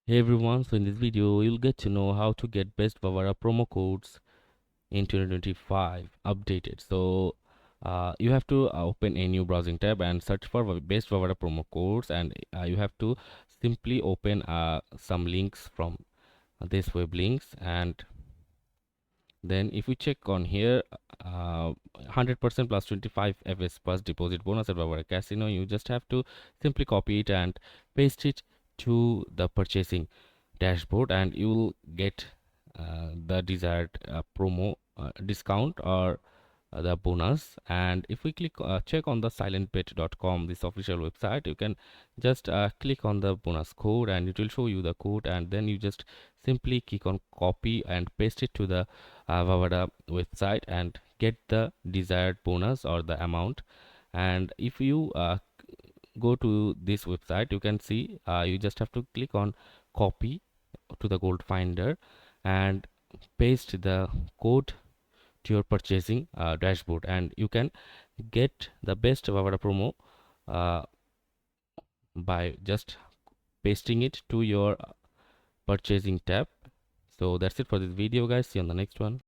Hey everyone, so in this video you'll get to know how to get best Vavada promo codes in 2025 updated. So you have to open a new browsing tab and search for best Vavada promo codes, and you have to simply open some links from this web links. And then if we check on here, 100% plus 25 fs plus deposit bonus at Vavada Casino, you just have to simply copy it and paste it to the purchasing dashboard, and you will get the desired promo discount or the bonus. And if we click check on the silentbet.com, this official website, you can just click on the bonus code and it will show you the code, and then you just simply click on copy and paste it to the Vavada website and get the desired bonus or the amount. And if you go to this website, you can see you just have to click on copy to the gold finder and paste the code to your purchasing dashboard, and you can get the best Vavada promo uh, by just pasting it to your purchasing tab. So that's it for this video guys, see you on the next one.